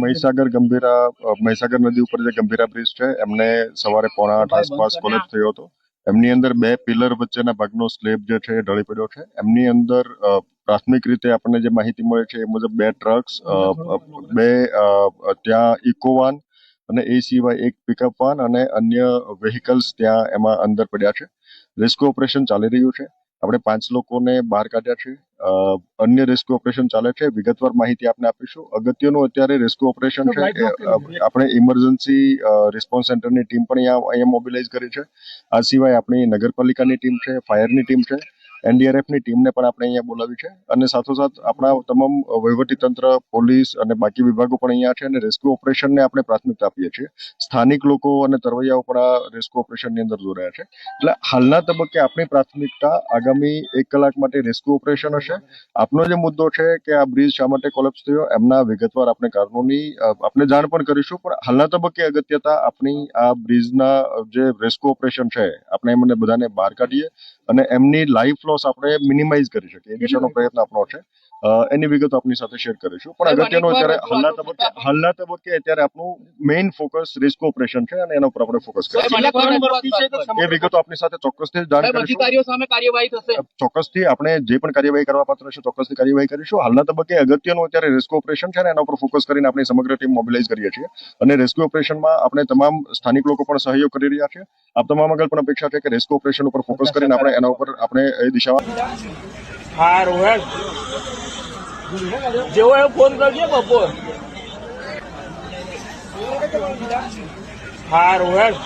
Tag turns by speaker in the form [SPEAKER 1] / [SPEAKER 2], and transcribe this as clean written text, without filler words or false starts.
[SPEAKER 1] મહીસાગર નદી ઉપર જે ગંભીરા બ્રિજ છે એમને સવારે 7:45 આસપાસ કોલેપ્સ થયો હતો. એમની અંદર 2 પિલર વચ્ચેના ભાગનો સ્લેબ જે છે એ ઢળી પડ્યો છે. એમની અંદર પ્રાથમિક રીતે આપણને જે માહિતી મળે છે એ મુજબ 2 ટ્રક્સ, 2 ત્યાં ઇકોવાન અને એ સિવાય 1 પિકઅપ વાન અને અન્ય વેહિકલ્સ ત્યાં એમાં અંદર પડ્યા છે. રેસ્ક્યુ ઓપરેશન ચાલી રહ્યું છે. આપણે 5 લોકોને બહાર કાઢ્યા છે. અન્ય રેસ્ક્યુ ઓપરેશન ચાલે છે. વિગતવાર માહિતી આપને આપીશું. અગત્યનું અત્યારે રેસ્ક્યુ ઓપરેશન છે આપણે ઇમરજન્સી રિસ્પોન્સ સેન્ટરની ટીમ પણ અહીંયા મોબિલાઇઝ કરી છે. આ સિવાય આપણી નગરપાલિકાની ટીમ છે, ફાયરની ટીમ છે, એનડીઆરએફની ટીમને પણ આપણે અહીંયા બોલાવી છે અને સાથોસાથ આપણા તમામ વહીવટીતંત્ર, પોલીસ અને બાકી વિભાગો પણ અહીંયા છે અને રેસ્ક્યુ ઓપરેશનને આપણે પ્રાથમિકતા આપીએ છીએ. સ્થાનિક લોકો અને તરવૈયાઓ પણ આ રેસ્ક્યુ ઓપરેશનની અંદર જોડાયા છે. એટલે હાલના તબક્કે આપણી પ્રાથમિકતા આગામી 1 કલાક માટે રેસ્ક્યુ ઓપરેશન હશે. આપનો જે મુદ્દો છે કે આ બ્રિજ શા માટે કોલેપ્સ થયો એમના વિગતવાર આપણે કારણોની આપણે જાણ પણ કરીશું, પણ હાલના તબક્કે અગત્યતા આપણી આ બ્રિજના જે રેસ્ક્યુ ઓપરેશન છે આપણે એમને બધાને બહાર કાઢીએ અને એમની લાઈફ લોસ આપણે મિનિમાઇઝ કરી શકીએ એ દિશાનો પ્રયત્ન આપણો છે. એની વિગતો આપની સાથે શેર કરીશું, પણ અગત્યનું અત્યારે હાલના તબક્કે અત્યારે આપણું મેઇન ફોકસ રેસ્ક્યુ ઓપરેશન છે અને એના ઉપર આપણે ફોકસ કરીશું. એ વિગતો આપની સાથે ચોક્કસથી જાણ કરીશું. ચોક્કસથી આપણે જે પણ કાર્યવાહી કરવા પાત્ર છે ચોક્કસથી કાર્યવાહી કરીશું. હાલના તબક્કે અગત્યનું અત્યારે રેસ્ક્યુ ઓપરેશન છે અને એના ઉપર ફોકસ કરીને આપણે સમગ્ર ટીમ મોબિલાઇઝ કરીએ છીએ અને રેસ્ક્યુ ઓપરેશનમાં આપણે તમામ સ્થાનિક લોકો પણ સહયોગ કરી રહ્યા છે. આપ તમામ આગળ પણ અપેક્ષા છે કે રેસ્ક્યુ ઓપરેશન ઉપર ફોકસ કરીને આપણે એના ઉપર આપણે એ દિશામાં
[SPEAKER 2] જેવો ફોન કરજો બપોર. હારું હેડ.